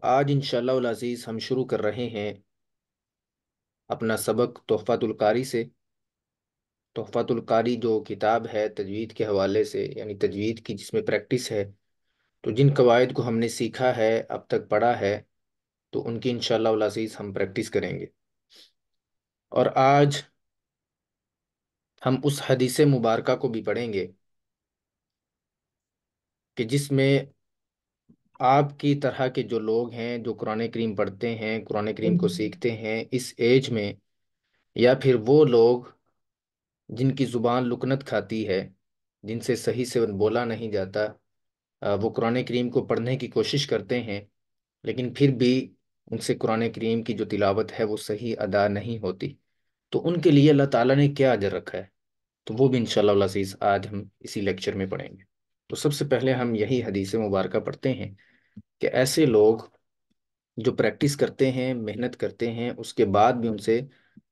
آج انشاءاللہ العزیز ہم شروع کر رہے ہیں اپنا سبق تحفۃ القاری سے۔ تحفۃ القاری جو کتاب ہے تجوید کے حوالے سے، یعنی تجوید کی جس میں پریکٹس ہے، تو جن قواعد کو ہم نے سیکھا ہے، اب تک پڑھا ہے، تو ان کی انشاءاللہ العزیز ہم پریکٹس کریں گے۔ اور آج ہم اس حدیث مبارکہ کو بھی پڑھیں گے کہ جس میں آپ کی طرح کے جو لوگ ہیں جو قرآن کریم پڑھتے ہیں، قرآن کریم کو سیکھتے ہیں اس ایج میں، یا پھر وہ لوگ جن کی زبان لکنت کھاتی ہے، جن سے صحیح سے بولا نہیں جاتا، وہ قرآن کریم کو پڑھنے کی کوشش کرتے ہیں، لیکن پھر بھی ان سے قرآن کریم کی جو تلاوت ہے وہ صحیح ادا نہیں ہوتی، تو ان کے لیے اللہ تعالیٰ نے کیا اجر رکھا ہے، تو وہ بھی انشاءاللہ العزیز آج ہم اسی لیکچر میں پڑھیں گے۔ تو سب سے پہلے ہم یہی حدیث مبارکہ پڑھتے ہیں کہ ایسے لوگ جو پریکٹس کرتے ہیں، محنت کرتے ہیں، اس کے بعد بھی ان سے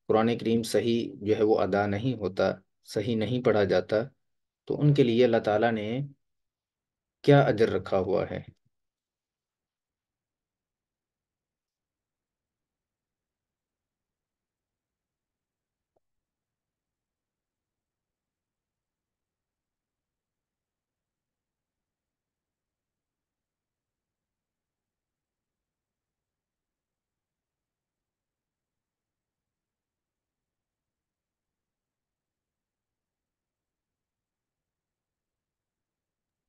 قرآن کریم صحیح جو ہے وہ ادا نہیں ہوتا، صحیح نہیں پڑھا جاتا، تو ان کے لیے اللہ تعالیٰ نے کیا اجر رکھا ہوا ہے۔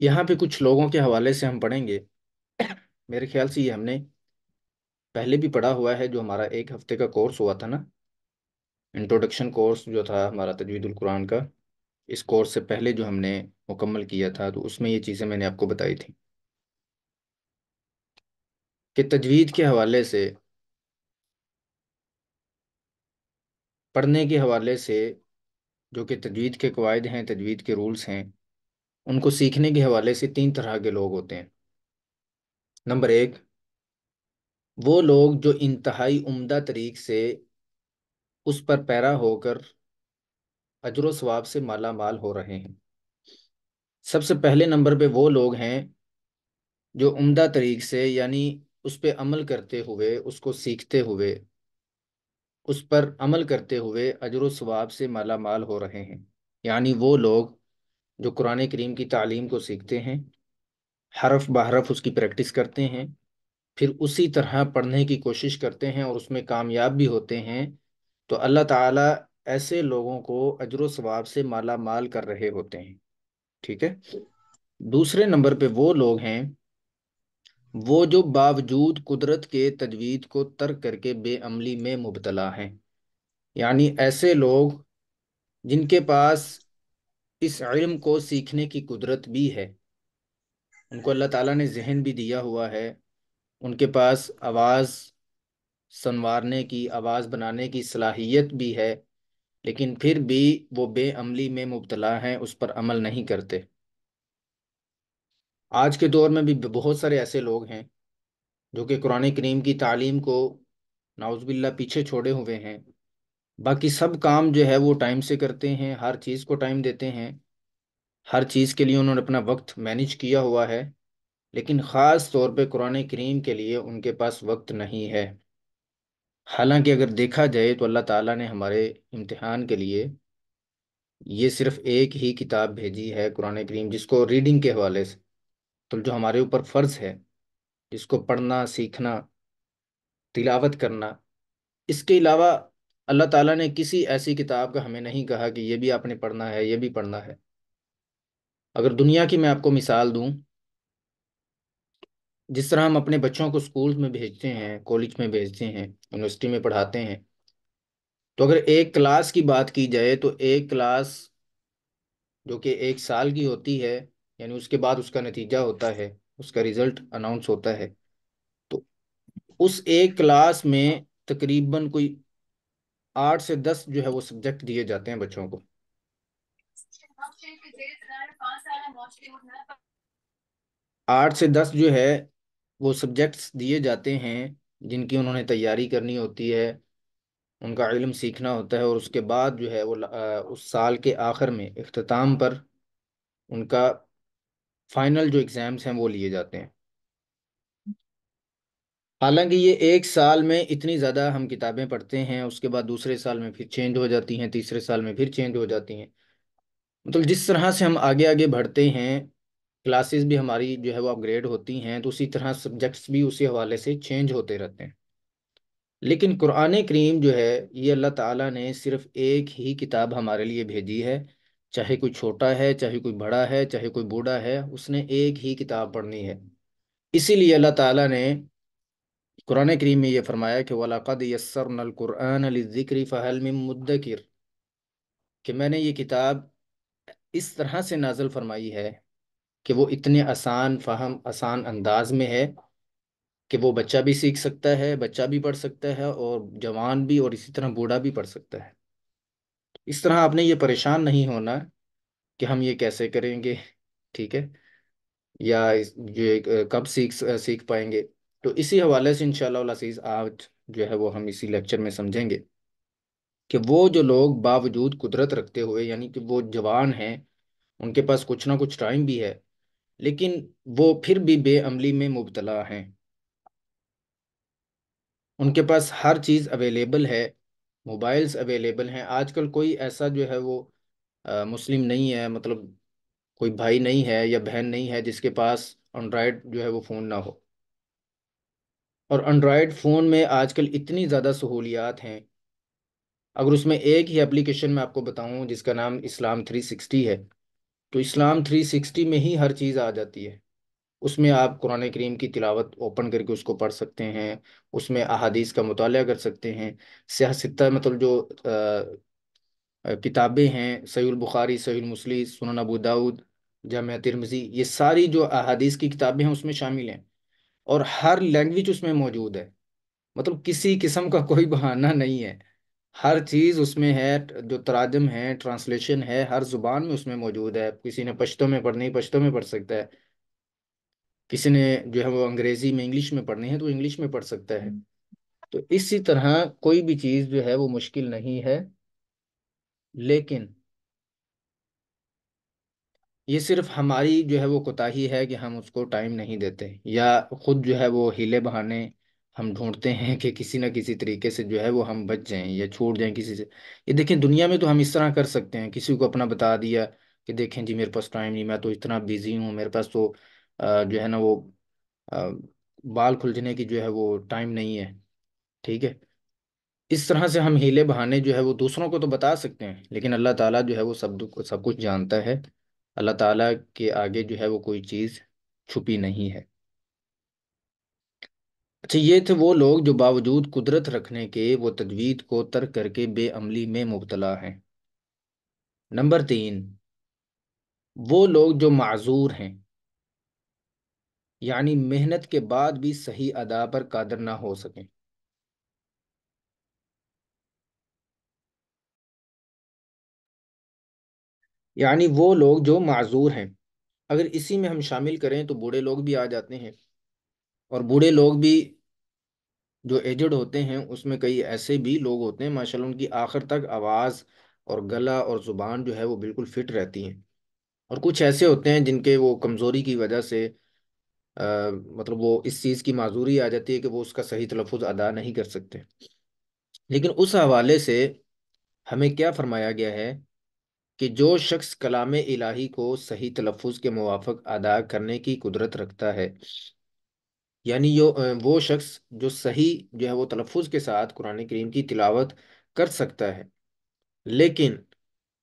یہاں پہ کچھ لوگوں کے حوالے سے ہم پڑھیں گے۔ میرے خیال سے یہ ہم نے پہلے بھی پڑھا ہوا ہے، جو ہمارا ایک ہفتے کا کورس ہوا تھا نا، انٹروڈکشن کورس جو تھا ہمارا تجوید القرآن کا، اس کورس سے پہلے جو ہم نے مکمل کیا تھا، تو اس میں یہ چیزیں میں نے آپ کو بتائی تھی کہ تجوید کے حوالے سے، پڑھنے کے حوالے سے، جو کہ تجوید کے قواعد ہیں، تجوید کے رولز ہیں، ان کو سیکھنے کے حوالے سے تین طرح کے لوگ ہوتے ہیں۔ نمبر ایک، وہ لوگ جو انتہائی عمدہ طریق سے اس پر پیرا ہو کر اجر و ثواب سے مالا مال ہو رہے ہیں۔ سب سے پہلے نمبر پہ وہ لوگ ہیں جو عمدہ طریق سے، یعنی اس پہ عمل کرتے ہوئے، اس کو سیکھتے ہوئے، اس پر عمل کرتے ہوئے اجر و ثواب سے مالا مال ہو رہے ہیں۔ یعنی وہ لوگ جو قرآن کریم کی تعلیم کو سیکھتے ہیں، حرف بحرف اس کی پریکٹس کرتے ہیں، پھر اسی طرح پڑھنے کی کوشش کرتے ہیں اور اس میں کامیاب بھی ہوتے ہیں، تو اللہ تعالیٰ ایسے لوگوں کو اجر و ثواب سے مالا مال کر رہے ہوتے ہیں۔ ٹھیک ہے۔ دوسرے نمبر پہ وہ لوگ ہیں وہ جو باوجود قدرت کے تجوید کو ترک کر کے بے عملی میں مبتلا ہیں۔ یعنی ایسے لوگ جن کے پاس اس علم کو سیکھنے کی قدرت بھی ہے، ان کو اللہ تعالیٰ نے ذہن بھی دیا ہوا ہے، ان کے پاس آواز سنوارنے کی، آواز بنانے کی صلاحیت بھی ہے، لیکن پھر بھی وہ بے عملی میں مبتلا ہیں، اس پر عمل نہیں کرتے۔ آج کے دور میں بھی بہت سارے ایسے لوگ ہیں جو کہ قرآن کریم کی تعلیم کو نعوذ باللہ پیچھے چھوڑے ہوئے ہیں۔ باقی سب کام جو ہے وہ ٹائم سے کرتے ہیں، ہر چیز کو ٹائم دیتے ہیں، ہر چیز کے لیے انہوں نے اپنا وقت مینج کیا ہوا ہے، لیکن خاص طور پہ قرآن کریم کے لیے ان کے پاس وقت نہیں ہے۔ حالانکہ اگر دیکھا جائے تو اللہ تعالیٰ نے ہمارے امتحان کے لیے یہ صرف ایک ہی کتاب بھیجی ہے، قرآن کریم، جس کو ریڈنگ کے حوالے سے، تو جو ہمارے اوپر فرض ہے، جس کو پڑھنا، سیکھنا، تلاوت کرنا، اس کے علاوہ اللہ تعالیٰ نے کسی ایسی کتاب کا ہمیں نہیں کہا کہ یہ بھی آپ نے پڑھنا ہے، یہ بھی پڑھنا ہے۔ اگر دنیا کی میں آپ کو مثال دوں، جس طرح ہم اپنے بچوں کو اسکول میں بھیجتے ہیں، کالج میں بھیجتے ہیں، یونیورسٹی میں پڑھاتے ہیں، تو اگر ایک کلاس کی بات کی جائے تو ایک کلاس جو کہ ایک سال کی ہوتی ہے، یعنی اس کے بعد اس کا نتیجہ ہوتا ہے، اس کا رزلٹ اناؤنس ہوتا ہے، تو اس ایک کلاس میں تقریباً کوئی 8 سے 10 جو ہے وہ سبجیکٹ دیے جاتے ہیں بچوں کو۔ 8 سے 10 جو ہے وہ سبجیکٹس دیے جاتے ہیں جن کی انہوں نے تیاری کرنی ہوتی ہے، ان کا علم سیکھنا ہوتا ہے، اور اس کے بعد جو ہے وہ اس سال کے آخر میں اختتام پر ان کا فائنل جو ایگزامس ہیں وہ لیے جاتے ہیں۔ حالانکہ یہ ایک سال میں اتنی زیادہ ہم کتابیں پڑھتے ہیں، اس کے بعد دوسرے سال میں پھر چینج ہو جاتی ہیں، تیسرے سال میں پھر چینج ہو جاتی ہیں۔ مطلب جس طرح سے ہم آگے آگے بڑھتے ہیں، کلاسز بھی ہماری جو ہے وہ اپ گریڈ ہوتی ہیں، تو اسی طرح سبجیکٹس بھی اسی حوالے سے چینج ہوتے رہتے ہیں۔ لیکن قرآن کریم جو ہے، یہ اللہ تعالیٰ نے صرف ایک ہی کتاب ہمارے لیے بھیجی ہے۔ چاہے کوئی چھوٹا ہے، چاہے کوئی بڑا ہے، چاہے کوئی بوڑھا ہے، اس نے ایک ہی کتاب پڑھنی ہے۔ اسی لیے اللہ تعالیٰ نے قرآن کریم میں یہ فرمایا کہ وَلَقَدْ يَسَّرْنَا الْقُرْآنَ لِلذِّكْرِ فَهَلْ مِن مُدَّكِرٍ، کہ میں نے یہ کتاب اس طرح سے نازل فرمائی ہے کہ وہ اتنے آسان فہم، آسان انداز میں ہے کہ وہ بچہ بھی سیکھ سکتا ہے، بچہ بھی پڑھ سکتا ہے، اور جوان بھی، اور اسی طرح بوڑھا بھی پڑھ سکتا ہے۔ اس طرح آپ نے یہ پریشان نہیں ہونا کہ ہم یہ کیسے کریں گے، ٹھیک ہے، یا یہ کب سیکھ پائیں گے۔ تو اسی حوالے سے انشاءاللہ العزیز آج جو ہے وہ ہم اسی لیکچر میں سمجھیں گے کہ وہ جو لوگ باوجود قدرت رکھتے ہوئے، یعنی کہ وہ جوان ہیں، ان کے پاس کچھ نہ کچھ ٹائم بھی ہے، لیکن وہ پھر بھی بے عملی میں مبتلا ہیں۔ ان کے پاس ہر چیز اویلیبل ہے، موبائلز اویلیبل ہیں۔ آج کل کوئی ایسا جو ہے وہ مسلم نہیں ہے، مطلب کوئی بھائی نہیں ہے یا بہن نہیں ہے جس کے پاس انڈرائڈ جو ہے وہ فون نہ ہو۔ اور انڈرائڈ فون میں آج کل اتنی زیادہ سہولیات ہیں، اگر اس میں ایک ہی اپلیکیشن میں آپ کو بتاؤں جس کا نام اسلام 360 ہے، تو اسلام 360 میں ہی ہر چیز آ جاتی ہے۔ اس میں آپ قرآن کریم کی تلاوت اوپن کر کے اس کو پڑھ سکتے ہیں، اس میں احادیث کا مطالعہ کر سکتے ہیں، سیاستہ مطلب جو کتابیں ہیں، صحیح البخاری، صحیح المسلم، سنن ابو داود، جامعہ ترمذی، یہ ساری جو احادیث کی کتابیں ہیں اس میں شامل ہیں، اور ہر لینگویج اس میں موجود ہے۔ مطلب کسی قسم کا کوئی بہانہ نہیں ہے، ہر چیز اس میں ہے، جو تراجم ہے، ٹرانسلیشن ہے، ہر زبان میں اس میں موجود ہے۔ کسی نے پشتو میں پڑھنی، پشتو میں پڑھ سکتا ہے، کسی نے جو ہے وہ انگریزی میں، انگلش میں پڑھنی ہے تو انگلش میں پڑھ سکتا ہے۔ تو اسی طرح کوئی بھی چیز جو ہے وہ مشکل نہیں ہے، لیکن یہ صرف ہماری جو ہے وہ کوتاہی ہے کہ ہم اس کو ٹائم نہیں دیتے، یا خود جو ہے وہ ہیلے بہانے ہم ڈھونڈتے ہیں کہ کسی نہ کسی طریقے سے جو ہے وہ ہم بچ جائیں یا چھوٹ جائیں کسی سے۔ یہ دیکھیں، دنیا میں تو ہم اس طرح کر سکتے ہیں، کسی کو اپنا بتا دیا کہ دیکھیں جی میرے پاس ٹائم نہیں، میں تو اتنا بیزی ہوں، میرے پاس تو جو ہے نا وہ آ، بال کھلجنے کی جو ہے وہ ٹائم نہیں ہے، ٹھیک ہے۔ اس طرح سے ہم ہیلے بہانے جو ہے وہ دوسروں کو تو بتا سکتے ہیں، لیکن اللہ تعالیٰ جو ہے وہ سب کچھ جانتا ہے۔ اللہ تعالیٰ کے آگے جو ہے وہ کوئی چیز چھپی نہیں ہے۔ اچھا، یہ تھے وہ لوگ جو باوجود قدرت رکھنے کے وہ تجوید کو ترک کر کے بے عملی میں مبتلا ہیں۔ نمبر 3، وہ لوگ جو معذور ہیں، یعنی محنت کے بعد بھی صحیح ادا پر قادر نہ ہو سکیں۔ یعنی وہ لوگ جو معذور ہیں، اگر اسی میں ہم شامل کریں تو بوڑھے لوگ بھی آ جاتے ہیں، اور بوڑھے لوگ بھی جو ایجڈ ہوتے ہیں اس میں کئی ایسے بھی لوگ ہوتے ہیں ماشاءاللہ ان کی آخر تک آواز اور گلا اور زبان جو ہے وہ بالکل فٹ رہتی ہیں، اور کچھ ایسے ہوتے ہیں جن کے وہ کمزوری کی وجہ سے مطلب وہ اس چیز کی معذوری آ جاتی ہے کہ وہ اس کا صحیح تلفظ ادا نہیں کر سکتے۔ لیکن اس حوالے سے ہمیں کیا فرمایا گیا ہے کہ جو شخص کلام الہی کو صحیح تلفظ کے موافق ادا کرنے کی قدرت رکھتا ہے، یعنی وہ شخص جو صحیح جو ہے وہ تلفظ کے ساتھ قرآن کریم کی تلاوت کر سکتا ہے، لیکن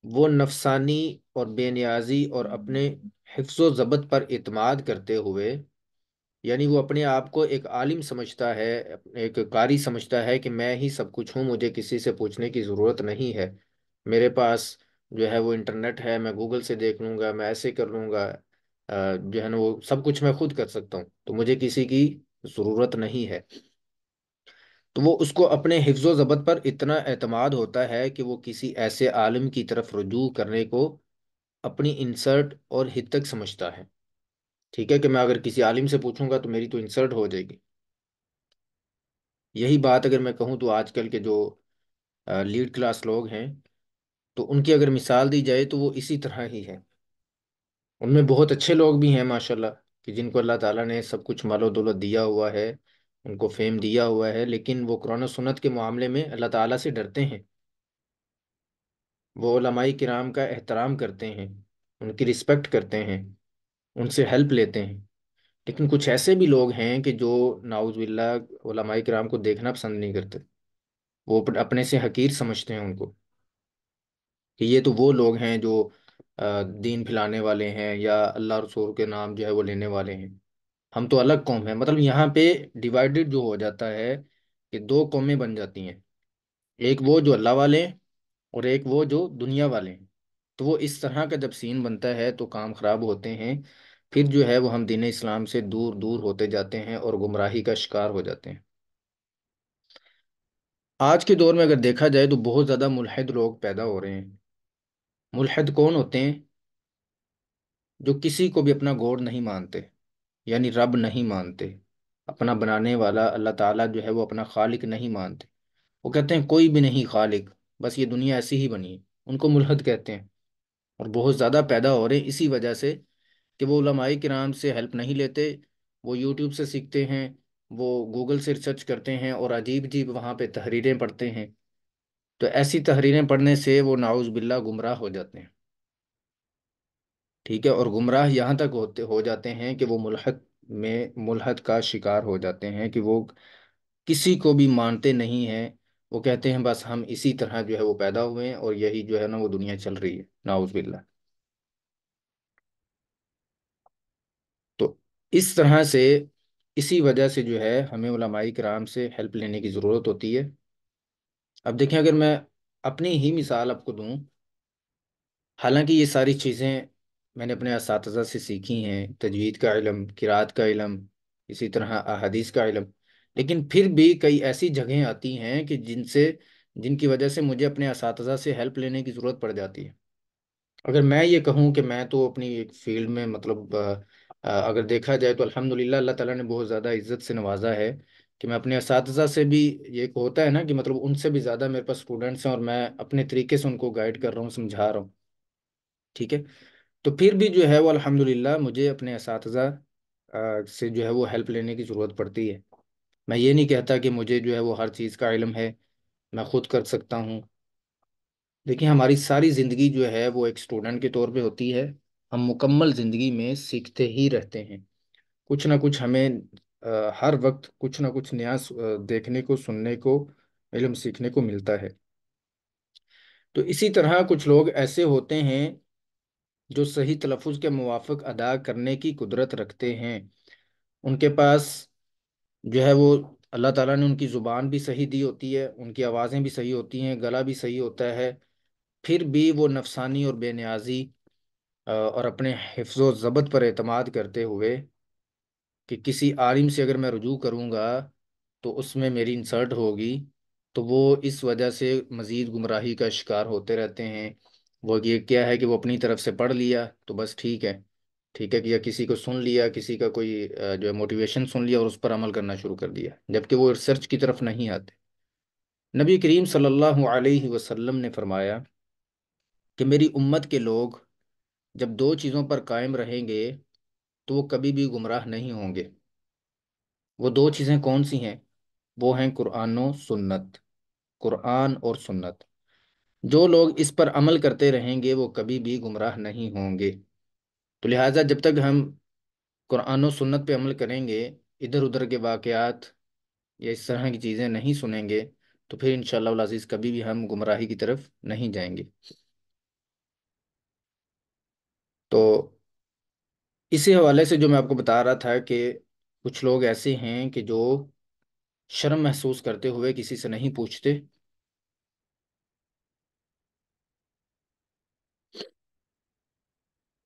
وہ نفسانی اور بے نیازی اور اپنے حفظ و ضبط پر اعتماد کرتے ہوئے، یعنی وہ اپنے آپ کو ایک عالم سمجھتا ہے، ایک قاری سمجھتا ہے کہ میں ہی سب کچھ ہوں، مجھے کسی سے پوچھنے کی ضرورت نہیں ہے، میرے پاس جو ہے وہ انٹرنیٹ ہے، میں گوگل سے دیکھ لوں گا، میں ایسے کر لوں گا، جو ہے نا وہ سب کچھ میں خود کر سکتا ہوں، تو مجھے کسی کی ضرورت نہیں ہے۔ تو وہ اس کو اپنے حفظ و ضبط پر اتنا اعتماد ہوتا ہے کہ وہ کسی ایسے عالم کی طرف رجوع کرنے کو اپنی انسرٹ اور ہتک سمجھتا ہے، ٹھیک ہے، کہ میں اگر کسی عالم سے پوچھوں گا تو میری تو انسرٹ ہو جائے گی۔ یہی بات اگر میں کہوں تو آج کل کے جو لیڈ کلاس لوگ ہیں، تو ان کی اگر مثال دی جائے تو وہ اسی طرح ہی ہے۔ ان میں بہت اچھے لوگ بھی ہیں ماشاءاللہ، کہ جن کو اللہ تعالیٰ نے سب کچھ مال و دولت دیا ہوا ہے، ان کو فیم دیا ہوا ہے، لیکن وہ قرآن و سنت کے معاملے میں اللہ تعالیٰ سے ڈرتے ہیں، وہ علماء کرام کا احترام کرتے ہیں، ان کی رسپیکٹ کرتے ہیں، ان سے ہیلپ لیتے ہیں۔ لیکن کچھ ایسے بھی لوگ ہیں کہ جو ناؤز باللہ علماء کرام کو دیکھنا پسند نہیں کرتے، وہ اپنے سے حقیر سمجھتے ہیں ان کو، کہ یہ تو وہ لوگ ہیں جو دین پھیلانے والے ہیں یا اللہ رسول کے نام جو ہے وہ لینے والے ہیں، ہم تو الگ قوم ہیں۔ مطلب یہاں پہ ڈیوائڈڈ جو ہو جاتا ہے کہ دو قومیں بن جاتی ہیں، ایک وہ جو اللہ والے ہیں اور ایک وہ جو دنیا والے ہیں۔ تو وہ اس طرح کا جب سین بنتا ہے تو کام خراب ہوتے ہیں، پھر جو ہے وہ ہم دین اسلام سے دور دور ہوتے جاتے ہیں اور گمراہی کا شکار ہو جاتے ہیں۔ آج کے دور میں اگر دیکھا جائے تو بہت زیادہ ملحد لوگ پیدا ہو رہے ہیں۔ ملحد کون ہوتے ہیں؟ جو کسی کو بھی اپنا گاڈ نہیں مانتے، یعنی رب نہیں مانتے، اپنا بنانے والا اللہ تعالیٰ جو ہے وہ اپنا خالق نہیں مانتے، وہ کہتے ہیں کوئی بھی نہیں خالق، بس یہ دنیا ایسی ہی بنی ہے، ان کو ملحد کہتے ہیں۔ اور بہت زیادہ پیدا ہو رہے ہیں اسی وجہ سے کہ وہ علماء کرام سے ہیلپ نہیں لیتے، وہ یوٹیوب سے سیکھتے ہیں، وہ گوگل سے ریسرچ کرتے ہیں اور عجیب عجیب وہاں پہ تحریریں پڑھتے ہیں۔ تو ایسی تحریریں پڑھنے سے وہ نعوذ باللہ گمراہ ہو جاتے ہیں، ٹھیک ہے، اور گمراہ یہاں تک ہو جاتے ہیں کہ وہ ملحد کا شکار ہو جاتے ہیں، کہ وہ کسی کو بھی مانتے نہیں ہیں، وہ کہتے ہیں بس ہم اسی طرح جو ہے وہ پیدا ہوئے ہیں اور یہی جو ہے نا وہ دنیا چل رہی ہے، نعوذ باللہ۔ تو اس طرح سے، اسی وجہ سے جو ہے ہمیں علماء کرام سے ہیلپ لینے کی ضرورت ہوتی ہے۔ اب دیکھیں، اگر میں اپنی ہی مثال آپ کو دوں، حالانکہ یہ ساری چیزیں میں نے اپنے اساتذہ سے سیکھی ہیں، تجوید کا علم، قرات کا علم، اسی طرح احادیث کا علم، لیکن پھر بھی کئی ایسی جگہیں آتی ہیں کہ جن کی وجہ سے مجھے اپنے اساتذہ سے ہیلپ لینے کی ضرورت پڑ جاتی ہے۔ اگر میں یہ کہوں کہ میں تو اپنی ایک فیلڈ میں مطلب اگر دیکھا جائے تو الحمدللہ اللہ تعالیٰ نے بہت زیادہ عزت سے نوازا ہے کہ میں اپنے اساتذہ سے بھی، یہ ایک ہوتا ہے نا کہ مطلب ان سے بھی زیادہ میرے پاس اسٹوڈنٹس ہیں اور میں اپنے طریقے سے ان کو گائیڈ کر رہا ہوں، سمجھا رہا ہوں، ٹھیک ہے۔ تو پھر بھی جو ہے وہ الحمدللہ مجھے اپنے اساتذہ سے جو ہے وہ ہیلپ لینے کی ضرورت پڑتی ہے۔ میں یہ نہیں کہتا کہ مجھے جو ہے وہ ہر چیز کا علم ہے، میں خود کر سکتا ہوں۔ دیکھیں، ہماری ساری زندگی جو ہے وہ ایک اسٹوڈنٹ کے طور پہ ہوتی ہے، ہم مکمل زندگی میں سیکھتے ہی رہتے ہیں، کچھ نہ کچھ ہمیں ہر وقت کچھ نہ کچھ نیا دیکھنے کو، سننے کو، علم سیکھنے کو ملتا ہے۔ تو اسی طرح کچھ لوگ ایسے ہوتے ہیں جو صحیح تلفظ کے موافق ادا کرنے کی قدرت رکھتے ہیں، ان کے پاس جو ہے وہ اللہ تعالیٰ نے ان کی زبان بھی صحیح دی ہوتی ہے، ان کی آوازیں بھی صحیح ہوتی ہیں، گلا بھی صحیح ہوتا ہے، پھر بھی وہ نفسانی اور بے نیازی اور اپنے حفظ و ضبط پر اعتماد کرتے ہوئے کہ کسی عالم سے اگر میں رجوع کروں گا تو اس میں میری انسلٹ ہوگی، تو وہ اس وجہ سے مزید گمراہی کا شکار ہوتے رہتے ہیں۔ وہ یہ کیا ہے کہ وہ اپنی طرف سے پڑھ لیا تو بس ٹھیک ہے، ٹھیک ہے، کہ یا کسی کو سن لیا، کسی کا کوئی جو ہے موٹیویشن سن لیا اور اس پر عمل کرنا شروع کر دیا، جبکہ وہ ریسرچ کی طرف نہیں آتے۔ نبی کریم صلی اللہ علیہ وسلم نے فرمایا کہ میری امت کے لوگ جب دو چیزوں پر قائم رہیں گے تو وہ کبھی بھی گمراہ نہیں ہوں گے۔ وہ دو چیزیں کون سی ہیں؟ وہ ہیں قرآن و سنت، قرآن اور سنت۔ جو لوگ اس پر عمل کرتے رہیں گے وہ کبھی بھی گمراہ نہیں ہوں گے۔ تو لہٰذا جب تک ہم قرآن و سنت پہ عمل کریں گے، ادھر ادھر کے واقعات یا اس طرح کی چیزیں نہیں سنیں گے، تو پھر انشاءاللہ العزیز کبھی بھی ہم گمراہی کی طرف نہیں جائیں گے۔ تو اسی حوالے سے جو میں آپ کو بتا رہا تھا کہ کچھ لوگ ایسے ہیں کہ جو شرم محسوس کرتے ہوئے کسی سے نہیں پوچھتے،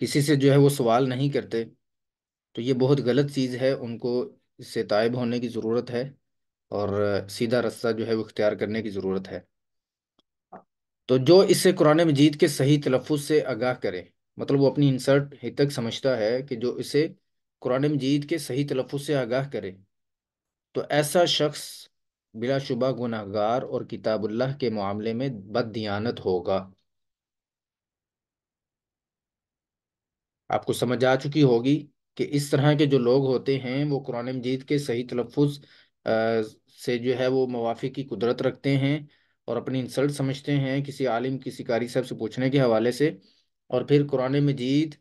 کسی سے جو ہے وہ سوال نہیں کرتے، تو یہ بہت غلط چیز ہے، ان کو اس سے تائب ہونے کی ضرورت ہے اور سیدھا رستہ جو ہے وہ اختیار کرنے کی ضرورت ہے۔ تو جو اس سے قرآن مجید کے صحیح تلفظ سے آگاہ کرے، مطلب وہ اپنی انسرٹ ہی تک سمجھتا ہے کہ جو اسے قرآن مجید کے صحیح تلفظ سے آگاہ کرے، تو ایسا شخص بلا شبہ گناہ گار اور کتاب اللہ کے معاملے میں بد دیانت ہوگا۔ آپ کو سمجھ آ چکی ہوگی کہ اس طرح کے جو لوگ ہوتے ہیں وہ قرآن مجید کے صحیح تلفظ سے جو ہے وہ موافق کی قدرت رکھتے ہیں اور اپنی انسلٹ سمجھتے ہیں کسی عالم کسی قاری صاحب سے پوچھنے کے حوالے سے، اور پھر قرآن مجید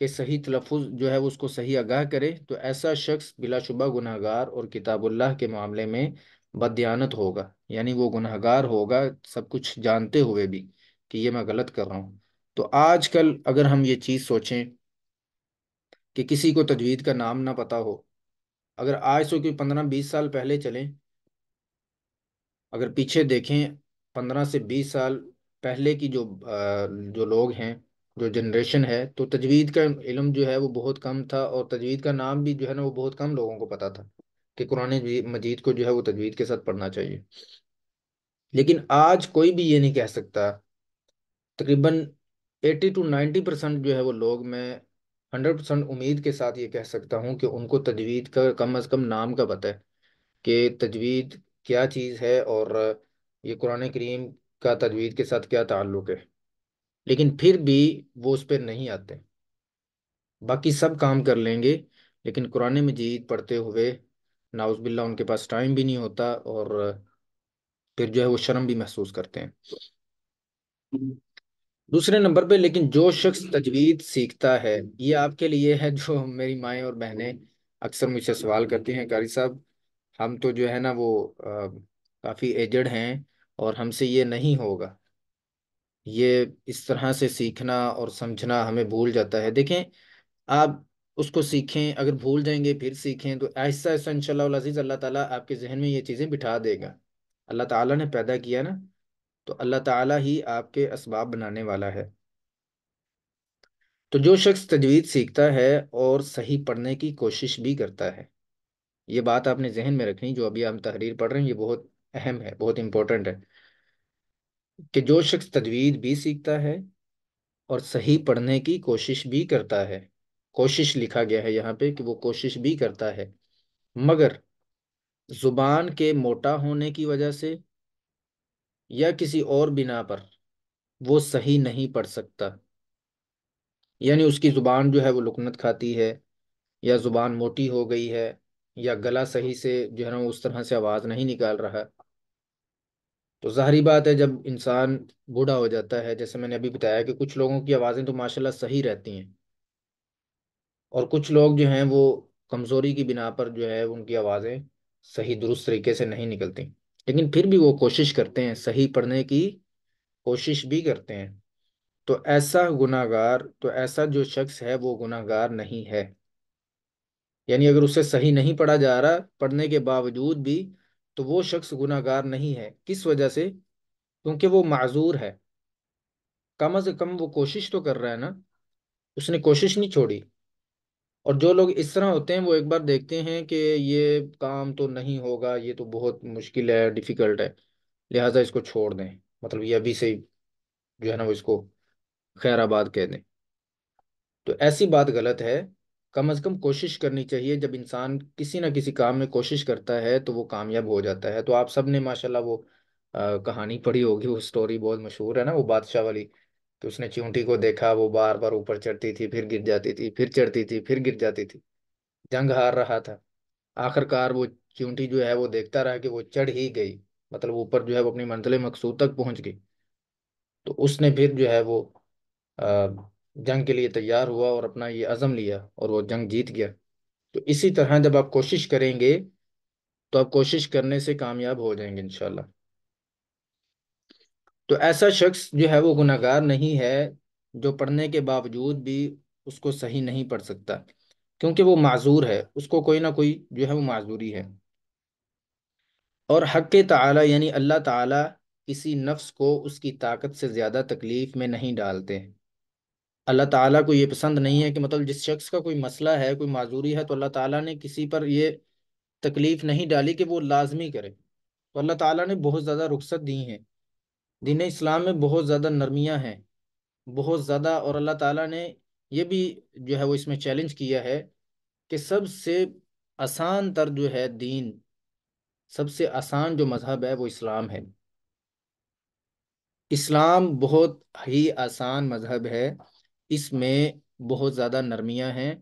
کے صحیح تلفظ جو ہے وہ اس کو صحیح آگاہ کرے، تو ایسا شخص بلا شبہ گناہ گار اور کتاب اللہ کے معاملے میں بددیانت ہوگا، یعنی وہ گناہ گار ہوگا سب کچھ جانتے ہوئے بھی کہ یہ میں غلط کر رہا ہوں۔ تو آج کل اگر ہم یہ چیز سوچیں کہ کسی کو تجوید کا نام نہ پتا ہو، اگر آج سے کوئی 15-20 سال پہلے چلیں، اگر پیچھے دیکھیں 15 سے 20 سال پہلے کی جو لوگ ہیں، جو جنریشن ہے، تو تجوید کا علم جو ہے وہ بہت کم تھا، اور تجوید کا نام بھی جو ہے نا وہ بہت کم لوگوں کو پتا تھا کہ قرآن مجید کو جو ہے وہ تجوید کے ساتھ پڑھنا چاہیے۔ لیکن آج کوئی بھی یہ نہیں کہہ سکتا، تقریباً 80 to 90% جو ہے وہ لوگ، میں 100% امید کے ساتھ یہ کہہ سکتا ہوں کہ ان کو تجوید کا کم از کم نام کا پتہ ہے کہ تجوید کیا چیز ہے، اور یہ قرآن کریم کا تجوید کے ساتھ کیا تعلق ہے، لیکن پھر بھی وہ اس پہ نہیں آتے۔ باقی سب کام کر لیں گے، لیکن قرآن مجید پڑھتے ہوئے ناؤز باللہ ان کے پاس ٹائم بھی نہیں ہوتا، اور پھر جو ہے وہ شرم بھی محسوس کرتے ہیں۔ دوسرے نمبر پہ، لیکن جو شخص تجوید سیکھتا ہے، یہ آپ کے لیے ہے جو میری مائیں اور بہنیں اکثر مجھ سے سوال کرتی ہیں، قاری صاحب ہم تو جو ہے نا وہ کافی ایجڈ ہیں اور ہم سے یہ نہیں ہوگا، یہ اس طرح سے سیکھنا اور سمجھنا ہمیں بھول جاتا ہے۔ دیکھیں، آپ اس کو سیکھیں، اگر بھول جائیں گے پھر سیکھیں تو آہستہ آہستہ انشاءاللہ العزیز اللہ تعالیٰ آپ کے ذہن میں یہ چیزیں بٹھا دے گا۔ اللہ تعالیٰ نے پیدا کیا نا، تو اللہ تعالیٰ ہی آپ کے اسباب بنانے والا ہے۔ تو جو شخص تجوید سیکھتا ہے اور صحیح پڑھنے کی کوشش بھی کرتا ہے، یہ بات آپ نے ذہن میں رکھنی، جو ابھی ہم تحریر پڑھ رہے ہیں یہ بہت اہم ہے، بہت امپورٹنٹ ہے، کہ جو شخص تجوید بھی سیکھتا ہے اور صحیح پڑھنے کی کوشش بھی کرتا ہے، کوشش لکھا گیا ہے یہاں پہ کہ وہ کوشش بھی کرتا ہے، مگر زبان کے موٹا ہونے کی وجہ سے یا کسی اور بنا پر وہ صحیح نہیں پڑھ سکتا، یعنی اس کی زبان جو ہے وہ لکنت کھاتی ہے، یا زبان موٹی ہو گئی ہے، یا گلا صحیح سے جو ہے نا اس طرح سے آواز نہیں نکال رہا، تو ظاہری بات ہے جب انسان بوڑھا ہو جاتا ہے، جیسے میں نے ابھی بتایا کہ کچھ لوگوں کی آوازیں تو ماشاءاللہ صحیح رہتی ہیں، اور کچھ لوگ جو ہیں وہ کمزوری کی بنا پر جو ہے ان کی آوازیں صحیح درست طریقے سے نہیں نکلتی، لیکن پھر بھی وہ کوشش کرتے ہیں، صحیح پڑھنے کی کوشش بھی کرتے ہیں، تو ایسا گناہ گار، تو ایسا جو شخص ہے وہ گناہ گار نہیں ہے، یعنی اگر اسے صحیح نہیں پڑھا جا رہا پڑھنے کے باوجود بھی، تو وہ شخص گناہ گار نہیں ہے۔ کس وجہ سے؟ کیونکہ وہ معذور ہے، کم از کم وہ کوشش تو کر رہا ہے نا، اس نے کوشش نہیں چھوڑی۔ اور جو لوگ اس طرح ہوتے ہیں وہ ایک بار دیکھتے ہیں کہ یہ کام تو نہیں ہوگا، یہ تو بہت مشکل ہے، ڈیفیکلٹ ہے، لہٰذا اس کو چھوڑ دیں، مطلب یہ ابھی سے ہی جو ہے نا وہ اس کو خیر آباد کہہ دیں، تو ایسی بات غلط ہے۔ کم از کم کوشش کرنی چاہیے، جب انسان کسی نہ کسی کام میں کوشش کرتا ہے تو وہ کامیاب ہو جاتا ہے۔ تو آپ سب نے ماشاءاللہ وہ کہانی پڑھی ہوگی، وہ سٹوری بہت مشہور ہے نا، وہ بادشاہ والی، کہ اس نے چیونٹی کو دیکھا، وہ بار بار اوپر چڑھتی تھی پھر گر جاتی تھی، پھر چڑھتی تھی پھر گر جاتی تھی، جنگ ہار رہا تھا، آخر کار وہ چیونٹی جو ہے وہ دیکھتا رہا کہ وہ چڑھ ہی گئی، مطلب اوپر جو ہے وہ اپنی منزل مقصود تک پہنچ گئی، تو اس نے پھر جو ہے وہ آ، جنگ کے لیے تیار ہوا اور اپنا یہ عزم لیا اور وہ جنگ جیت گیا۔ تو اسی طرح جب آپ کوشش کریں گے تو آپ کوشش کرنے سے کامیاب ہو جائیں گے انشاءاللہ۔ تو ایسا شخص جو ہے وہ گناہ گار نہیں ہے جو پڑھنے کے باوجود بھی اس کو صحیح نہیں پڑھ سکتا، کیونکہ وہ معذور ہے، اس کو کوئی نہ کوئی جو ہے وہ معذوری ہے۔ اور حق تعالی یعنی اللہ تعالی کسی نفس کو اس کی طاقت سے زیادہ تکلیف میں نہیں ڈالتے۔ اللہ تعالیٰ کو یہ پسند نہیں ہے کہ مطلب جس شخص کا کوئی مسئلہ ہے، کوئی معذوری ہے، تو اللہ تعالیٰ نے کسی پر یہ تکلیف نہیں ڈالی کہ وہ لازمی کرے، تو اللہ تعالیٰ نے بہت زیادہ رخصت دی ہیں، دین اسلام میں بہت زیادہ نرمیاں ہیں، بہت زیادہ، اور اللہ تعالیٰ نے یہ بھی جو ہے وہ اس میں چیلنج کیا ہے کہ سب سے آسان تر جو ہے دین، سب سے آسان جو مذہب ہے وہ اسلام ہے۔ اسلام بہت ہی آسان مذہب ہے، اس میں بہت زیادہ نرمیاں ہیں،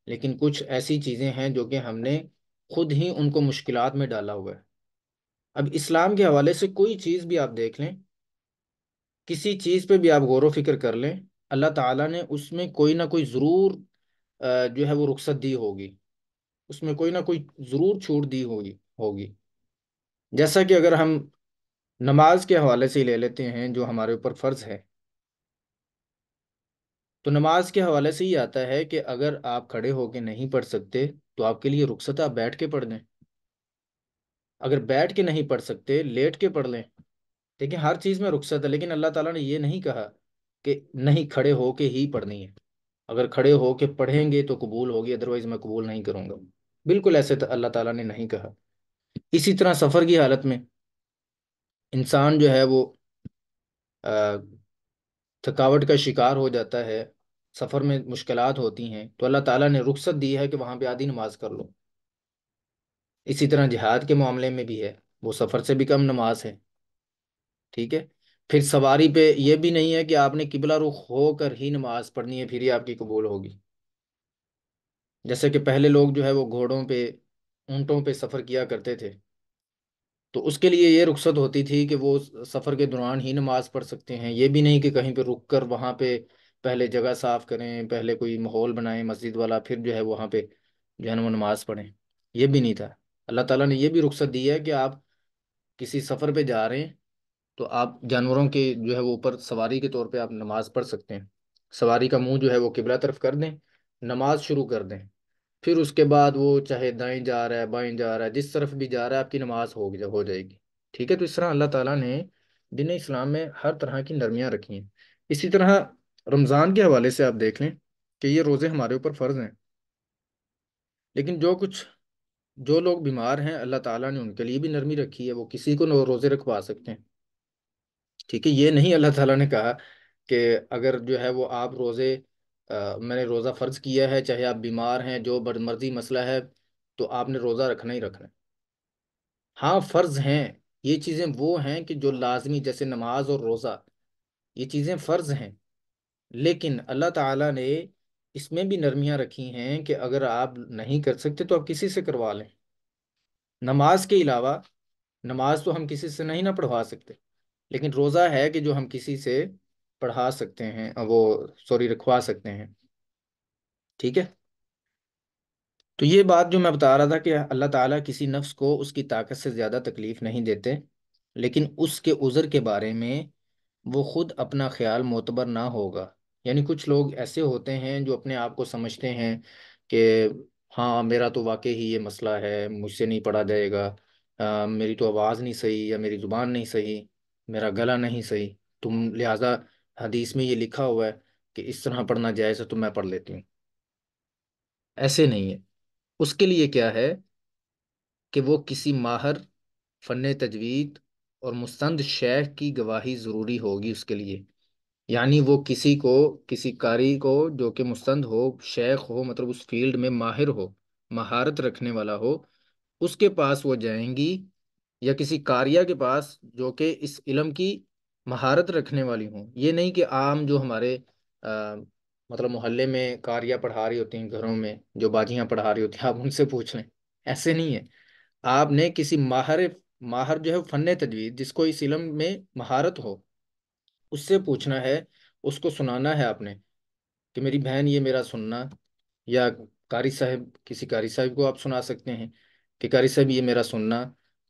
لیکن کچھ ایسی چیزیں ہیں جو کہ ہم نے خود ہی ان کو مشکلات میں ڈالا ہوا ہے۔ اب اسلام کے حوالے سے کوئی چیز بھی آپ دیکھ لیں، کسی چیز پہ بھی آپ غور و فکر کر لیں، اللہ تعالیٰ نے اس میں کوئی نہ کوئی ضرور جو ہے وہ رخصت دی ہوگی، اس میں کوئی نہ کوئی ضرور چھوٹ دی ہوگی۔ جیسا کہ اگر ہم نماز کے حوالے سے ہی لے لیتے ہیں جو ہمارے اوپر فرض ہے، تو نماز کے حوالے سے ہی آتا ہے کہ اگر آپ کھڑے ہو کے نہیں پڑھ سکتے تو آپ کے لیے رخصت ہے، آپ بیٹھ کے پڑھ لیں۔ اگر بیٹھ کے نہیں پڑھ سکتے، لیٹ کے پڑھ لیں۔ دیکھیں ہر چیز میں رخصت ہے، لیکن اللہ تعالیٰ نے یہ نہیں کہا کہ نہیں کھڑے ہو کے ہی پڑھنی ہے، اگر کھڑے ہو کے پڑھیں گے تو قبول ہوگی، ادروائز میں قبول نہیں کروں گا۔ بالکل ایسے تو اللہ تعالیٰ نے نہیں کہا۔ اسی طرح سفر کی حالت میں انسان جو ہے وہ آ، تھکاوٹ کا شکار ہو جاتا ہے، سفر میں مشکلات ہوتی ہیں، تو اللہ تعالیٰ نے رخصت دی ہے کہ وہاں پہ آدھی نماز کر لو۔ اسی طرح جہاد کے معاملے میں بھی ہے، وہ سفر سے بھی کم نماز ہے، ٹھیک ہے۔ پھر سواری پہ یہ بھی نہیں ہے کہ آپ نے قبلہ رخ ہو کر ہی نماز پڑھنی ہے پھر ہی آپ کی قبول ہوگی۔ جیسے کہ پہلے لوگ جو ہے وہ گھوڑوں پہ، اونٹوں پہ سفر کیا کرتے تھے، تو اس کے لیے یہ رخصت ہوتی تھی کہ وہ سفر کے دوران ہی نماز پڑھ سکتے ہیں، یہ بھی نہیں کہ کہیں پہ رک کر وہاں پہ پہلے جگہ صاف کریں، پہلے کوئی ماحول بنائیں مسجد والا، پھر جو ہے وہاں پہ جو ہے نا وہ نماز پڑھیں، یہ بھی نہیں تھا۔ اللہ تعالیٰ نے یہ بھی رخصت دی ہے کہ آپ کسی سفر پہ جا رہے ہیں تو آپ جانوروں کے جو ہے وہ اوپر سواری کے طور پہ آپ نماز پڑھ سکتے ہیں، سواری کا منہ جو ہے وہ قبلہ طرف کر دیں، نماز شروع کر دیں، پھر اس کے بعد وہ چاہے دائیں جا رہا ہے بائیں جا رہا ہے، جس طرف بھی جا رہا ہے آپ کی نماز ہو جائے گی، ٹھیک ہے۔ تو اس طرح اللہ تعالیٰ نے دین اسلام میں ہر طرح کی نرمیاں رکھی ہیں۔ اسی طرح رمضان کے حوالے سے آپ دیکھ لیں کہ یہ روزے ہمارے اوپر فرض ہیں، لیکن جو لوگ بیمار ہیں اللہ تعالیٰ نے ان کے لیے بھی نرمی رکھی ہے، وہ کسی کو روزے رکھوا سکتے ہیں، ٹھیک ہے۔ یہ نہیں اللہ تعالیٰ نے کہا کہ اگر جو ہے وہ آپ روزے میں نے روزہ فرض کیا ہے، چاہے آپ بیمار ہیں، جو مرضی مسئلہ ہے، تو آپ نے روزہ رکھنا ہی رکھنا ہے۔ ہاں فرض ہیں، یہ چیزیں وہ ہیں کہ جو لازمی، جیسے نماز اور روزہ، یہ چیزیں فرض ہیں، لیکن اللہ تعالیٰ نے اس میں بھی نرمیاں رکھی ہیں کہ اگر آپ نہیں کر سکتے تو آپ کسی سے کروا لیں۔ نماز کے علاوہ، نماز تو ہم کسی سے نہیں نہ پڑھوا سکتے، لیکن روزہ ہے کہ جو ہم کسی سے پڑھا سکتے ہیں، وہ سوری رکھوا سکتے ہیں، ٹھیک ہے۔ تو یہ بات جو میں بتا رہا تھا کہ اللہ تعالیٰ کسی نفس کو اس کی طاقت سے زیادہ تکلیف نہیں دیتے، لیکن اس کے عذر کے بارے میں وہ خود اپنا خیال معتبر نہ ہوگا۔ یعنی کچھ لوگ ایسے ہوتے ہیں جو اپنے آپ کو سمجھتے ہیں کہ ہاں میرا تو واقعی ہی یہ مسئلہ ہے، مجھ سے نہیں پڑھا جائے گا، میری تو آواز نہیں صحیح، یا میری زبان نہیں صحیح، میرا گلا نہیں صحیح، تم لہٰذا حدیث میں یہ لکھا ہوا ہے کہ اس طرح پڑھنا جائز ہے تو میں پڑھ لیتی ہوں۔ ایسے نہیں ہے، اس کے لیے کیا ہے کہ وہ کسی ماہر فن تجوید اور مستند شیخ کی گواہی ضروری ہوگی اس کے لیے۔ یعنی وہ کسی قاری کو جو کہ مستند ہو، شیخ ہو، مطلب اس فیلڈ میں ماہر ہو، مہارت رکھنے والا ہو، اس کے پاس وہ جائیں گی، یا کسی قاریہ کے پاس جو کہ اس علم کی مہارت رکھنے والی ہوں۔ یہ نہیں کہ عام جو ہمارے مطلب محلے میں قاریہ پڑھا رہی ہوتی ہیں، گھروں میں جو باجیاں پڑھا رہی ہوتی ہیں، آپ ان سے پوچھ لیں، ایسے نہیں ہے۔ آپ نے کسی ماہر جو ہے فن تجوید، جس کو اس علم میں مہارت ہو، اس سے پوچھنا ہے، اس کو سنانا ہے آپ نے کہ میری بہن یہ میرا سننا، یا قاری صاحب، کسی قاری صاحب کو آپ سنا سکتے ہیں کہ قاری صاحب یہ میرا سننا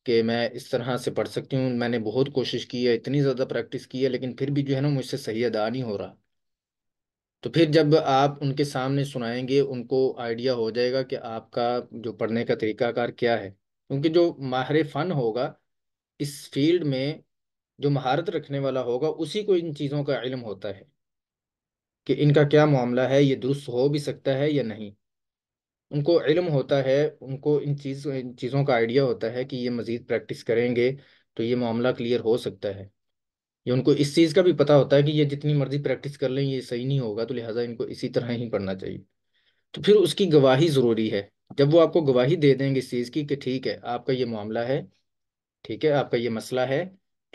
کہ میں اس طرح سے پڑھ سکتی ہوں، میں نے بہت کوشش کی ہے، اتنی زیادہ پریکٹس کی ہے، لیکن پھر بھی جو ہے نا مجھ سے صحیح ادا نہیں ہو رہا۔ تو پھر جب آپ ان کے سامنے سنائیں گے، ان کو آئیڈیا ہو جائے گا کہ آپ کا جو پڑھنے کا طریقہ کار کیا ہے، کیونکہ جو ماہر فن ہوگا اس فیلڈ میں، جو مہارت رکھنے والا ہوگا، اسی کو ان چیزوں کا علم ہوتا ہے کہ ان کا کیا معاملہ ہے، یہ درست ہو بھی سکتا ہے یا نہیں۔ ان کو علم ہوتا ہے، ان کو ان چیزوں کا آئیڈیا ہوتا ہے کہ یہ مزید پریکٹس کریں گے تو یہ معاملہ کلیئر ہو سکتا ہے، یا ان کو اس چیز کا بھی پتہ ہوتا ہے کہ یہ جتنی مرضی پریکٹس کر لیں یہ صحیح نہیں ہوگا، تو لہٰذا ان کو اسی طرح ہی پڑھنا چاہیے۔ تو پھر اس کی گواہی ضروری ہے۔ جب وہ آپ کو گواہی دے دیں گے اس چیز کی کہ ٹھیک ہے آپ کا یہ معاملہ ہے، ٹھیک ہے آپ کا یہ مسئلہ ہے،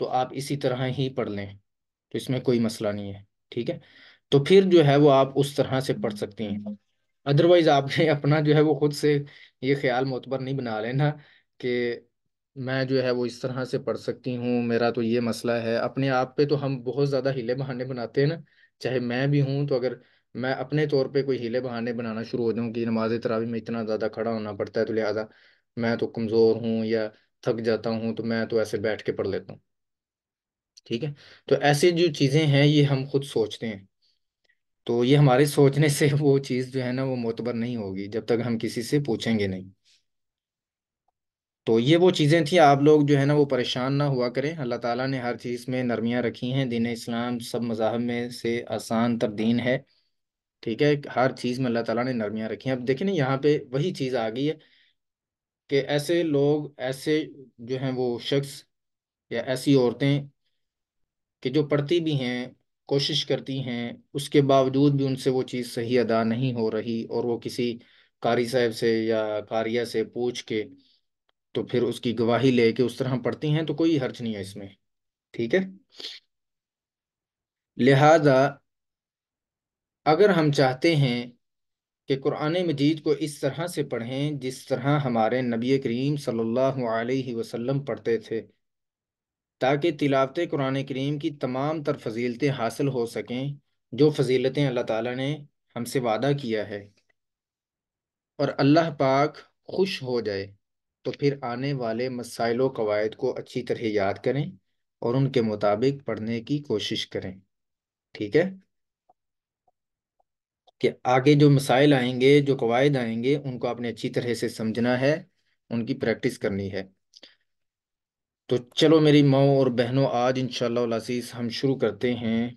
تو آپ اسی طرح ہی پڑھ لیں، تو اس میں کوئی مسئلہ نہیں ہے، ٹھیک ہے۔ تو پھر جو ہے وہ آپ اس طرح سے پڑھ سکتی ہیں۔ ادروائز آپ نے اپنا جو ہے وہ خود سے یہ خیال معتبر نہیں بنا لینا کہ میں جو ہے وہ اس طرح سے پڑھ سکتی ہوں، میرا تو یہ مسئلہ ہے۔ اپنے آپ پہ تو ہم بہت زیادہ ہیلے بہانے بناتے ہیں نا، چاہے میں بھی ہوں تو اگر میں اپنے طور پہ کوئی ہیلے بہانے بنانا شروع ہو جاؤں کہ نماز تراویح میں اتنا زیادہ کھڑا ہونا پڑتا ہے تو لہٰذا میں تو کمزور ہوں یا تھک جاتا ہوں تو میں تو ایسے بیٹھ کے پڑھ لیتا ہوں، ٹھیک ہے؟ تو ایسے جو چیزیں ہیں یہ ہم خود سوچتے ہیں، تو یہ ہمارے سوچنے سے وہ چیز جو ہے نا وہ معتبر نہیں ہوگی جب تک ہم کسی سے پوچھیں گے نہیں۔ تو یہ وہ چیزیں تھیں، آپ لوگ جو ہے نا وہ پریشان نہ ہوا کریں، اللہ تعالیٰ نے ہر چیز میں نرمیاں رکھی ہیں، دین اسلام سب مذاہب میں سے آسان تر دین ہے، ٹھیک ہے؟ ہر چیز میں اللہ تعالیٰ نے نرمیاں رکھی ہیں۔ اب دیکھیں نا یہاں پہ وہی چیز آ گئی ہے کہ ایسے لوگ، ایسے جو ہیں وہ شخص یا ایسی عورتیں کہ جو پڑھتی بھی ہیں، کوشش کرتی ہیں، اس کے باوجود بھی ان سے وہ چیز صحیح ادا نہیں ہو رہی، اور وہ کسی قاری صاحب سے یا قاریہ سے پوچھ کے تو پھر اس کی گواہی لے کے اس طرح پڑھتی ہیں، تو کوئی حرج نہیں ہے اس میں، ٹھیک ہے؟ لہذا اگر ہم چاہتے ہیں کہ قرآن مجید کو اس طرح سے پڑھیں جس طرح ہمارے نبی کریم صلی اللہ علیہ وسلم پڑھتے تھے، تاکہ تلاوت قرآن کریم کی تمام تر فضیلتیں حاصل ہو سکیں، جو فضیلتیں اللہ تعالیٰ نے ہم سے وعدہ کیا ہے، اور اللہ پاک خوش ہو جائے، تو پھر آنے والے مسائل و قواعد کو اچھی طرح یاد کریں اور ان کے مطابق پڑھنے کی کوشش کریں، ٹھیک ہے؟ کہ آگے جو مسائل آئیں گے، جو قواعد آئیں گے، ان کو آپ نے اچھی طرح سے سمجھنا ہے، ان کی پریکٹس کرنی ہے۔ تو چلو میری ماؤں اور بہنوں، آج انشاءاللہ العزیز ہم شروع کرتے ہیں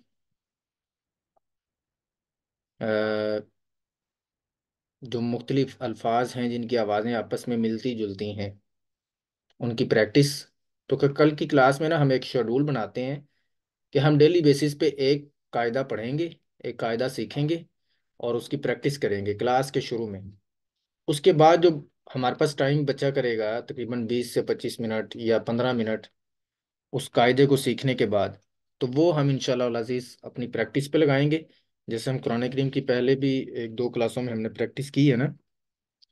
جو مختلف الفاظ ہیں جن کی آوازیں آپس میں ملتی جلتی ہیں، ان کی پریکٹس۔ تو کل کی کلاس میں نا ہم ایک شیڈول بناتے ہیں کہ ہم ڈیلی بیسس پہ ایک قاعدہ پڑھیں گے، ایک قاعدہ سیکھیں گے اور اس کی پریکٹس کریں گے کلاس کے شروع میں۔ اس کے بعد جو ہمارے پاس ٹائم بچا کرے گا، تقریباً 20 سے 25 منٹ یا 15 منٹ اس قاعدے کو سیکھنے کے بعد، تو وہ ہم انشاءاللہ العزیز اپنی پریکٹس پہ لگائیں گے۔ جیسے ہم قرآن کریم کی پہلے بھی ایک دو کلاسوں میں ہم نے پریکٹس کی ہے نا،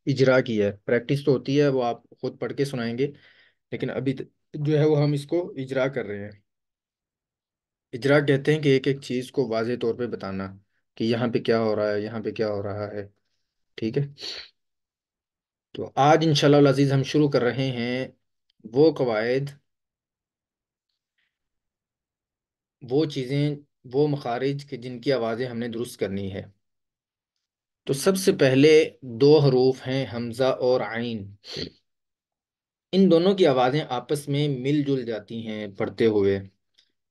اجرا کی ہے، پریکٹس تو ہوتی ہے وہ آپ خود پڑھ کے سنائیں گے، لیکن ابھی جو ہے وہ ہم اس کو اجرا کر رہے ہیں۔ اجرا کہتے ہیں کہ ایک ایک چیز کو واضح طور پہ بتانا کہ یہاں پہ کیا ہو رہا ہے، یہاں پہ کیا ہو رہا ہے، ٹھیک ہے؟ تو آج انشاءاللہ العزیز ہم شروع کر رہے ہیں وہ قواعد، وہ چیزیں، وہ مخارج کہ جن کی آوازیں ہم نے درست کرنی ہے۔ تو سب سے پہلے دو حروف ہیں حمزہ اور عین، ان دونوں کی آوازیں آپس میں مل جل جاتی ہیں پڑھتے ہوئے،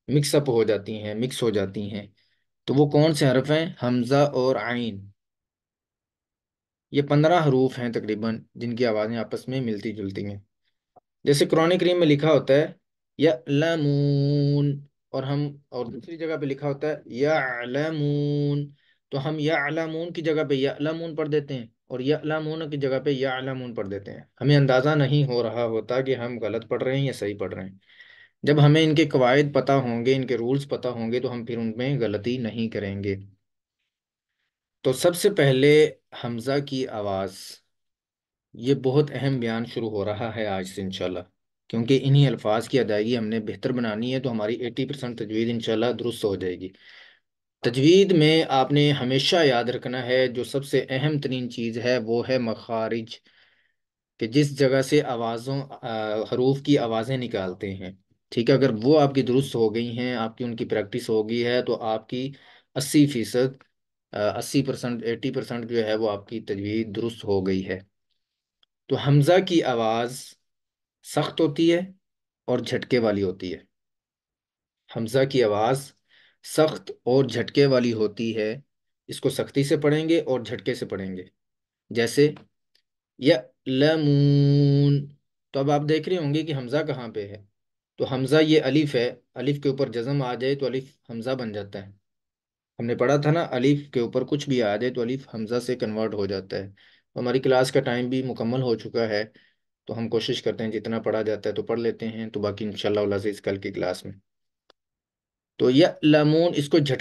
مکس اپ ہو جاتی ہیں، مکس ہو جاتی ہیں۔ تو وہ کون سے حرف ہیں؟ حمزہ اور عین۔ یہ 15 حروف ہیں تقریباً جن کی آوازیں آپس میں ملتی جلتی ہیں۔ جیسے قرآن کریم میں لکھا ہوتا ہے یعلمون، اور دوسری جگہ پہ لکھا ہوتا ہے یعلمون، تو ہم یعلمون کی جگہ پہ یعلمون پڑھ دیتے ہیں اور یعلمون کی جگہ پہ یعلمون پڑھ دیتے ہیں، ہمیں اندازہ نہیں ہو رہا ہوتا کہ ہم غلط پڑھ رہے ہیں یا صحیح پڑھ رہے ہیں۔ جب ہمیں ان کے قواعد پتہ ہوں گے، ان کے رولز پتہ ہوں گے، تو ہم پھر ان میں غلطی نہیں کریں گے۔ تو سب سے پہلے حمزہ کی آواز، یہ بہت اہم بیان شروع ہو رہا ہے آج سے انشاءاللہ، کیونکہ انہی الفاظ کی ادائیگی ہم نے بہتر بنانی ہے، تو ہماری 80% تجوید انشاءاللہ درست ہو جائے گی۔ تجوید میں آپ نے ہمیشہ یاد رکھنا ہے جو سب سے اہم ترین چیز ہے وہ ہے مخارج، کہ جس جگہ سے حروف کی آوازیں نکالتے ہیں، ٹھیک ہے؟ اگر وہ آپ کی درست ہو گئی ہیں، آپ کی ان کی پریکٹس ہو گئی ہے، تو آپ کی 80%، 80%، 80% جو ہے وہ آپ کی تجوید درست ہو گئی ہے۔ تو حمزہ کی آواز سخت ہوتی ہے اور جھٹکے والی ہوتی ہے، حمزہ کی آواز سخت اور جھٹکے والی ہوتی ہے، اس کو سختی سے پڑھیں گے اور جھٹکے سے پڑھیں گے۔ جیسے یعلمون، تو اب آپ دیکھ رہے ہوں گے کہ حمزہ کہاں پہ ہے، تو حمزہ یہ الف ہے، الف کے اوپر جزم آ جائے تو الف حمزہ بن جاتا ہے۔ ہم نے پڑھا تھا نا، الف کے اوپر کچھ بھی آ جائے تو الف حمزہ سے کنورٹ ہو جاتا ہے۔ ہماری کلاس کا ٹائم بھی مکمل ہو چکا ہے، تو ہم کوشش کرتے ہیں جتنا پڑھا جاتا ہے تو پڑھ لیتے ہیں، تو باقی انشاءاللہ العزیز کل کی کلاس میں۔ تو یعلمون، اس کو جھٹکے